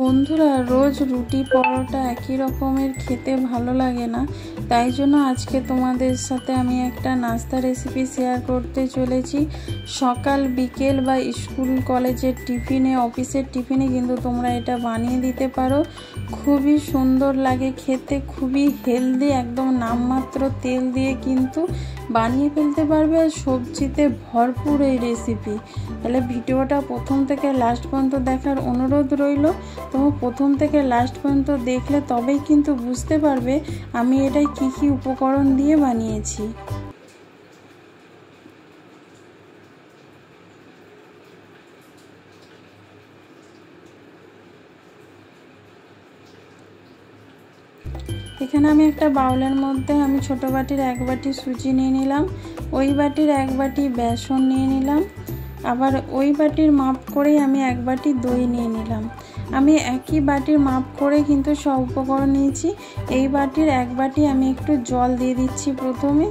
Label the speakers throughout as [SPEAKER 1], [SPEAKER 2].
[SPEAKER 1] বন্ধুরা, রোজ রুটি পরোটা একই রকমের খেতে ভালো লাগে না। তাই জন্য আজকে তোমাদের সাথে আমি একটা নাস্তা রেসিপি শেয়ার করতে চলেছি। সকাল বিকেল বা স্কুল কলেজের টিফিনে, অফিসের টিফিনে কিন্তু তোমরা এটা বানিয়ে দিতে পারো। খুবই সুন্দর লাগে খেতে, খুবই হেলদি, একদম নামমাত্র তেল দিয়ে কিন্তু বানিয়ে ফেলতে পারবে। আর সবজিতে ভরপুর এই রেসিপি। তাহলে ভিডিওটা প্রথম থেকে লাস্ট পর্যন্ত দেখার অনুরোধ রইল। তোমরা প্রথম থেকে লাস্ট পর্যন্ত দেখলে তবেই কিন্তু বুঝতে পারবে আমি এটাই কি কি উপকরণ দিয়ে বানিয়েছি। এখানে আমি একটা বাউলের মধ্যে আমি ছোট বাটির 1 বাটি সুজি নিয়ে নিলাম, ওই বাটির 1 বাটি বেসন নিয়ে নিলাম, আবার ওই বাটির মাপ করেই আমি 1 বাটি দই নিয়ে নিলাম। আমি একই বাটির মাপ করে কিন্তু সব উপকরণ নিয়েছি। এই বাটির 1 বাটি আমি একটু জল দিয়ে দিচ্ছি প্রথমে,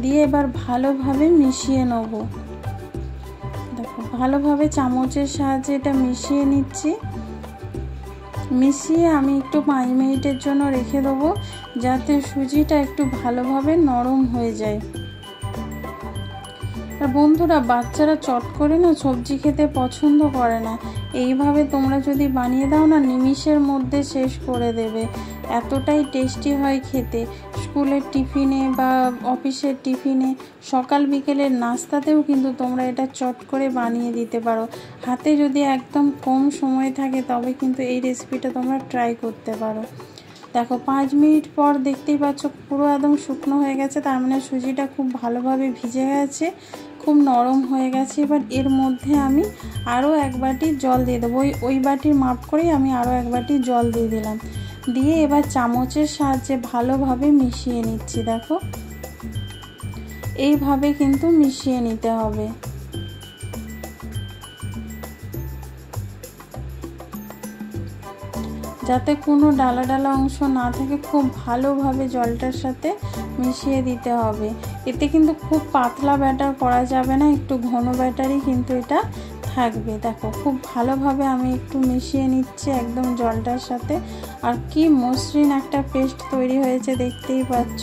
[SPEAKER 1] দিয়ে এবার ভালোভাবে মিশিয়ে নেব। দেখো, ভালোভাবে চামচের সাহায্যে এটা মিশিয়ে নিচ্ছি। মিশিয়ে আমি একটু 5 মিনিটের জন্য রেখে দেবো, যাতে সুজিটা একটু ভালোভাবে নরম হয়ে যায়। আর বন্ধুরা, বাচ্চারা চট করে না সবজি খেতে পছন্দ করে না। এইভাবে তোমরা যদি বানিয়ে দাও না, নিমিষের মধ্যে শেষ করে দেবে। এতটাই টেস্টি হয় খেতে। স্কুলের টিফিনে বা অফিসের টিফিনে, সকাল বিকেলের নাস্তাতেও কিন্তু তোমরা এটা চট করে বানিয়ে দিতে পারো। হাতে যদি একদম কম সময় থাকে তবে কিন্তু এই রেসিপিটা তোমরা ট্রাই করতে পারো। দেখো, 5 মিনিট পর দেখতেই পাচ্ছ পুরো একদম শুকনো হয়ে গেছে। তার মানে সুজিটা খুব ভালোভাবে ভিজে গেছে, খুব নরম হয়ে গেছে। এবার এর মধ্যে আমি আরও 1 বাটি জল দিয়ে দেবো। ওই বাটির মাপ করেই আমি আরও 1 বাটি জল দিয়ে দিলাম। দিয়ে এবার চামচের সাহায্যে ভালোভাবে মিশিয়ে নিচ্ছি। দেখো, এইভাবে কিন্তু মিশিয়ে নিতে হবে, যাতে কোনো ডালা ডালা অংশ না থাকে। খুব ভালোভাবে জলটার সাথে মিশিয়ে দিতে হবে। এতে কিন্তু খুব পাতলা ব্যাটার করা যাবে না, একটু ঘন ব্যাটারই কিন্তু এটা থাকবে। দেখো, খুব ভালোভাবে আমি একটু মিশিয়ে নিচ্ছি একদম জলটার সাথে। আর কি মসৃণ একটা পেস্ট তৈরি হয়েছে দেখতেই পাচ্ছ।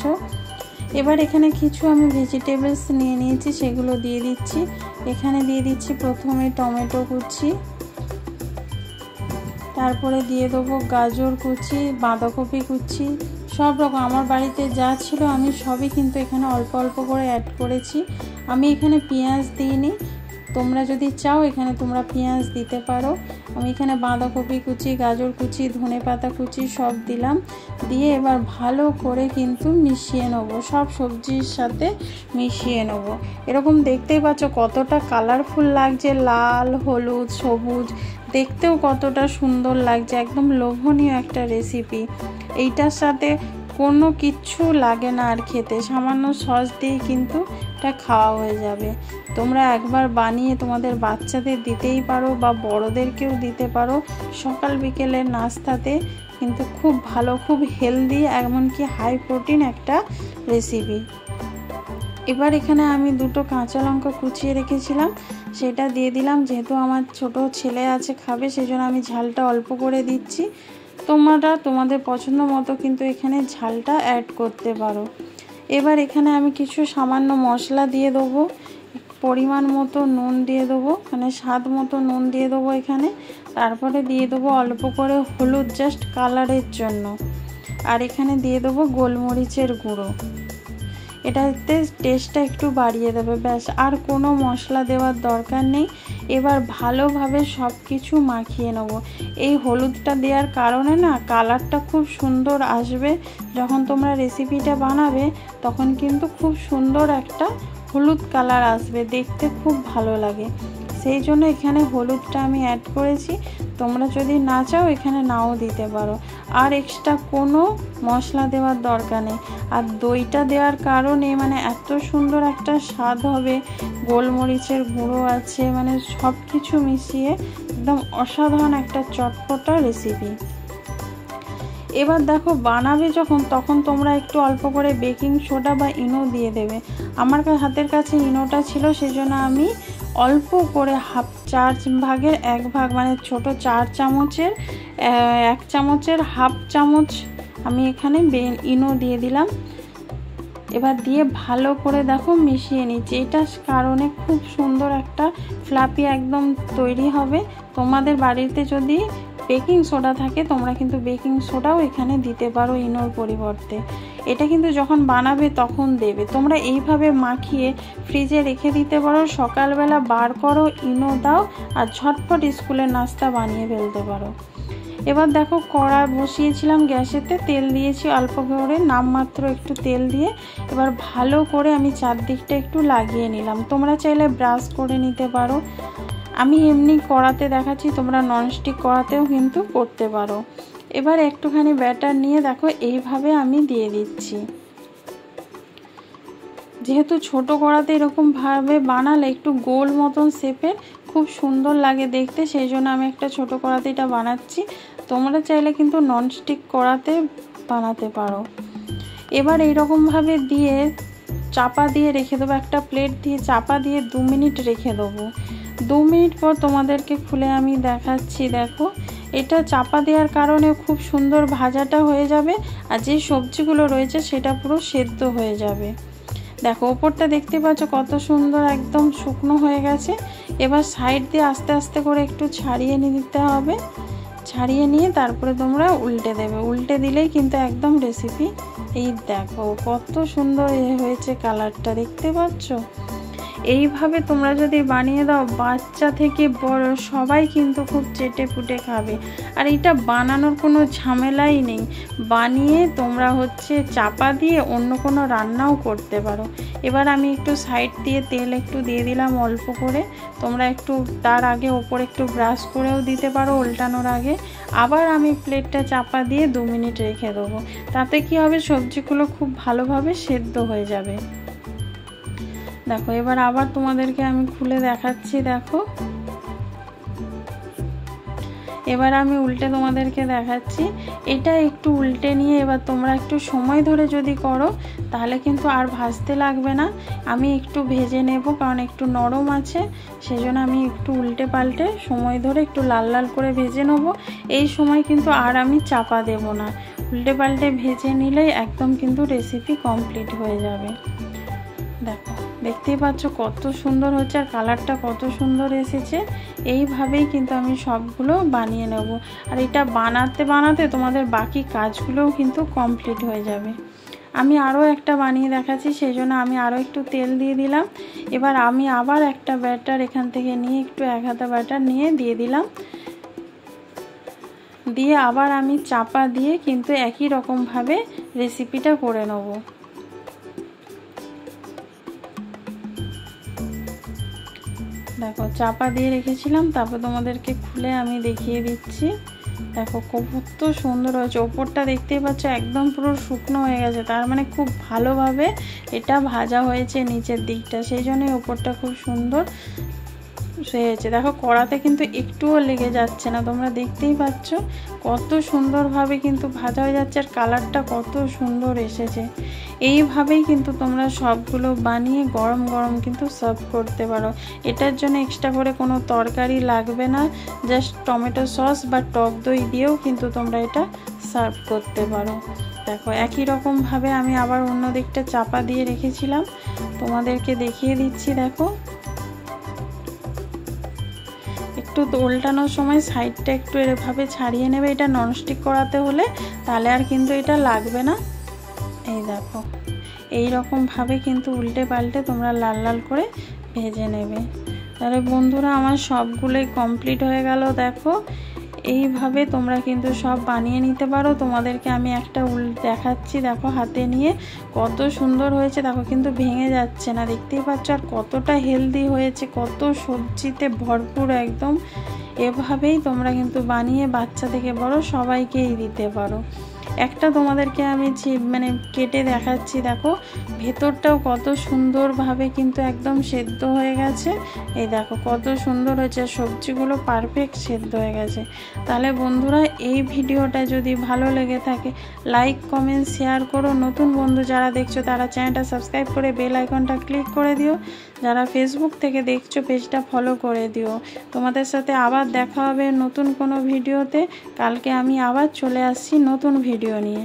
[SPEAKER 1] এবার এখানে কিছু আমি ভেজিটেবলস নিয়ে নিয়েছি, সেগুলো দিয়ে দিচ্ছি। এখানে দিয়ে দিচ্ছি প্রথমে টমেটো কুচি, তারপরে দিয়ে দেবো গাজর কুচি, বাঁধাকপি কুচি, সব রকম আমার বাড়িতে যা ছিল আমি সবই কিন্তু এখানে অল্প অল্প করে অ্যাড করেছি। আমি এখানে পেঁয়াজ দিইনি, তোমরা যদি চাও এখানে তোমরা পেঁয়াজ দিতে পারো। আমি এখানে বাঁধাকপি কুচি, গাজর কুচি, ধনেপাতা কুচি সব দিলাম। দিয়ে এবার ভালো করে কিন্তু মিশিয়ে নেবো, সব সবজির সাথে মিশিয়ে নেবো। এরকম দেখতেই পাচ্ছ কতটা কালারফুল লাগছে, লাল, হলুদ, সবুজ, দেখতেও কতটা সুন্দর লাগছে। একদম লোভনীয় একটা রেসিপি। এইটার সাথে কোনো কিচ্ছু লাগে না আর খেতে, সামান্য সস দিয়ে কিন্তু এটা খাওয়া হয়ে যাবে। তোমরা একবার বানিয়ে তোমাদের বাচ্চাদের দিতেই পারো বা বড়োদেরকেও দিতে পারো। সকাল বিকেলের নাস্তাতে কিন্তু খুব ভালো, খুব হেলদি, এমনকি হাই প্রোটিন একটা রেসিপি। এবার এখানে আমি 2টো কাঁচা লঙ্কা কুচিয়ে রেখেছিলাম, সেটা দিয়ে দিলাম। যেহেতু আমার ছোট ছেলে আছে খাবে, সেজন্য আমি ঝালটা অল্প করে দিচ্ছি। তোমরা তোমাদের পছন্দ মতো কিন্তু এখানে ঝালটা অ্যাড করতে পারো। এবার এখানে আমি কিছু সামান্য মশলা দিয়ে দেবো, পরিমাণ মতো নুন দিয়ে দেবো, মানে স্বাদ মতো নুন দিয়ে দেবো এখানে। তারপরে দিয়ে দেবো অল্প করে হলুদ, জাস্ট কালারের জন্য। আর এখানে দিয়ে দেবো গোলমরিচের গুঁড়ো, এটাতে টেস্টটা একটু বাড়িয়ে দেবে। ব্যাস, আর কোনো মশলা দেওয়ার দরকার নেই। এবার ভালোভাবে সব কিছু মাখিয়ে নেব। এই হলুদটা দেওয়ার কারণে না কালারটা খুব সুন্দর আসবে। যখন তোমরা রেসিপিটা বানাবে তখন কিন্তু খুব সুন্দর একটা হলুদ কালার আসবে, দেখতে খুব ভালো লাগে। সেই জন্য এখানে হলুদটা আমি অ্যাড করেছি। তোমরা যদি না চাও এখানে নাও দিতে পারো। আর এক্সট্রা কোনো মশলা দেওয়ার দরকার নেই। আর দইটা দেওয়ার কারণে মানে এত সুন্দর একটা স্বাদ হবে, গোলমরিচের গুঁড়ো আছে, মানে সব কিছু মিশিয়ে একদম অসাধারণ একটা চটপটা রেসিপি। এবার দেখো, বানাবে যখন তখন তোমরা একটু অল্প করে বেকিং সোডা বা ইনো দিয়ে দেবে। আমার হাতের কাছে ইনোটা ছিল, সেজন্য আমি অল্প করে হাফ 4 ভাগের 1 ভাগ মানে ছোট 4 চামচের 1 চামচের হাফ চামচ আমি এখানে ইনো দিয়ে দিলাম। এবার দিয়ে ভালো করে দেখো মিশিয়ে নিচ্ছি। এটার কারণে খুব সুন্দর একটা ফ্লাফি একদম তৈরি হবে। তোমাদের বাড়িতে যদি বেকিং সোডা থাকে তোমরা কিন্তু বেকিং সোডাও এখানে দিতে পারো ইনোর পরিবর্তে। এটা কিন্তু যখন বানাবে তখন দেবে। তোমরা এইভাবে মাখিয়ে ফ্রিজে রেখে দিতে পারো, সকালবেলা বার করো, ইনো দাও আর ঝটপট স্কুলের নাস্তা বানিয়ে ফেলতে পারো। এবার দেখো কড়া বসিয়েছিলাম গ্যাসেতে, তেল দিয়েছি অল্প করে, নামমাত্র একটু তেল দিয়ে এবার ভালো করে আমি চারদিকটা একটু লাগিয়ে নিলাম। তোমরা চাইলে ব্রাশ করে নিতে পারো, আমি এমনি কড়াতে দেখাচ্ছি, তোমরা ননস্টিক কড়াতেও কিন্তু করতে পারো। এবার একটুখানি ব্যাটার নিয়ে দেখো এইভাবে আমি দিয়ে দিচ্ছি। যেহেতু ছোট কড়াতে এরকম ভাবে বানালে একটু গোল মতন শেপের খুব সুন্দর লাগে দেখতে, সেই জন্য আমি একটা ছোট কড়াতে এটা বানাচ্ছি। তোমরা চাইলে কিন্তু ননস্টিক কড়াতে বানাতে পারো। এবার এইরকমভাবে দিয়ে চাপা দিয়ে রেখে দেবো, একটা প্লেট দিয়ে চাপা দিয়ে 2 মিনিট রেখে দেবো। 2 মিনিট পর তোমাদেরকে খুলে আমি দেখাচ্ছি। দেখো এটা চাপা দেওয়ার কারণে খুব সুন্দর ভাজাটা হয়ে যাবে আর যে সবজিগুলো রয়েছে সেটা পুরো সেদ্ধ হয়ে যাবে। দেখো ওপরটা দেখতে পাচ্ছ কত সুন্দর একদম শুকনো হয়ে গেছে। এবার সাইড দিয়ে আস্তে আস্তে করে একটু ছাড়িয়ে নিতে হবে, ছাড়িয়ে নিয়ে তারপরে তোমরা উল্টে দেবে। উল্টে দিলেই কিন্তু একদম রেসিপি। এই দেখো কত সুন্দর হয়েছে, কালারটা দেখতে পাচ্ছ। এইভাবে তোমরা যদি বানিয়ে দাও বাচ্চা থেকে বড় সবাই কিন্তু খুব চেটে পুটে খাবে। আর এটা বানানোর কোনো ঝামেলাই নেই, বানিয়ে তোমরা চাপা দিয়ে অন্য কোনো রান্নাও করতে পারো। এবার আমি একটু সাইড দিয়ে তেল একটু দিয়ে দিলাম অল্প করে, তোমরা একটু তার আগে ওপরে একটু ব্রাশ করেও দিতে পারো উল্টানোর আগে। আবার আমি প্লেটটা চাপা দিয়ে 2 মিনিট রেখে দেবো। তাতে কি হবে, সবজিগুলো খুব ভালোভাবে সেদ্ধ হয়ে যাবে। দেখো এবার আবার তোমাদেরকে আমি খুলে দেখাচ্ছি। দেখো এবার আমি উল্টে তোমাদেরকে দেখাচ্ছি। এটা একটু উল্টে নিয়ে এবার তোমরা একটু সময় ধরে যদি করো তাহলে কিন্তু আর ভাজতে লাগবে না। আমি একটু ভেজে নেব কারণ একটু নরম আছে, সেজন্য আমি একটু উল্টে পাল্টে সময় ধরে একটু লাল লাল করে ভেজে নেব। এই সময় কিন্তু আর আমি চাপা দেব না, উল্টে পাল্টে ভেজে নিলেই একদম কিন্তু রেসিপি কমপ্লিট হয়ে যাবে। দেখো দেখতেই পাচ্ছ কত সুন্দর হচ্ছে আর কালারটা কত সুন্দর এসেছে। এইভাবেই কিন্তু আমি সবগুলো বানিয়ে নেব। আর এটা বানাতে বানাতে তোমাদের বাকি কাজগুলোও কিন্তু কমপ্লিট হয়ে যাবে। আমি আরও একটা বানিয়ে দেখাচ্ছি, সেই জন্য আমি আরও একটু তেল দিয়ে দিলাম। এবার আমি আবার একটা ব্যাটার এখান থেকে নিয়ে একটু 1 হাতা ব্যাটার নিয়ে দিয়ে দিলাম, দিয়ে আবার আমি চাপা দিয়ে কিন্তু একই রকমভাবে রেসিপিটা করে নেব। দেখো চাপা দিয়ে রেখেছিলাম, তারপর তোমাদেরকে খুলে আমি দেখিয়ে দিচ্ছি। দেখো কত সুন্দর হয়েছে, ওপরটা দেখতেই পাচ্ছ একদম পুরো শুকনো হয়ে গেছে, তার মানে খুব ভালোভাবে এটা ভাজা হয়েছে নিচের দিকটা, সেই জন্যই ওপরটা খুব সুন্দর হয়েছে। দেখো কড়াতে কিন্তু একটুও লেগে যাচ্ছে না, তোমরা দেখতেই পাচ্ছ কত সুন্দরভাবে কিন্তু ভাজা হয়ে যাচ্ছে আর কালারটা কত সুন্দর এসেছে। এইভাবেই কিন্তু তোমরা সবগুলো বানিয়ে গরম গরম কিন্তু সার্ভ করতে পারো। এটার জন্য এক্সট্রা করে কোনো তরকারি লাগবে না, জাস্ট টমেটো সস বা টক দই দিয়েও কিন্তু তোমরা এটা সার্ভ করতে পারো। দেখো একই রকমভাবে আমি আবার অন্য দিকটা চাপা দিয়ে রেখেছিলাম, তোমাদেরকে দেখিয়ে দিচ্ছি। দেখো একটু উল্টানোর সময় সাইডটা একটু এভাবে ছাড়িয়ে নেবে, এটা ননস্টিক করাতে হলে তাহলে আর কিন্তু এটা লাগবে না। এই দেখো এই রকমভাবে কিন্তু উল্টে পাল্টে তোমরা লাল লাল করে ভেজে নেবে। তাহলে বন্ধুরা আমার সবগুলোই কমপ্লিট হয়ে গেল। দেখো এইভাবে তোমরা কিন্তু সব বানিয়ে নিতে পারো। তোমাদেরকে আমি একটা দেখাচ্ছি, দেখো হাতে নিয়ে কত সুন্দর হয়েছে। দেখো কিন্তু ভেঙে যাচ্ছে না, দেখতেই পাচ্ছ আর কতটা হেলদি হয়েছে, কত সবজিতে ভরপুর একদম। এভাবেই তোমরা কিন্তু বানিয়ে বাচ্চা থেকে বড় সবাইকেই দিতে পারো। একটা তোমাদেরকে আমি মানে কেটে দেখাচ্ছি। দেখো ভেতরটাও কত সুন্দরভাবে কিন্তু একদম সেদ্ধ হয়ে গেছে। এই দেখো কত সুন্দর হয়েছে, সবজিগুলো পারফেক্ট সেদ্ধ হয়ে গেছে। তাহলে বন্ধুরা এই ভিডিওটা যদি ভালো লেগে থাকে লাইক কমেন্ট শেয়ার করো। নতুন বন্ধু যারা দেখছো তারা চ্যানেলটা সাবস্ক্রাইব করে বেল আইকনটা ক্লিক করে দিও। যারা ফেসবুক থেকে দেখছো পেজটা ফলো করে দিও। তোমাদের সাথে আবার দেখা হবে নতুন কোনো ভিডিওতে। কালকে আমি আবার চলে আসছি নতুন ভিডিও নিয়ে।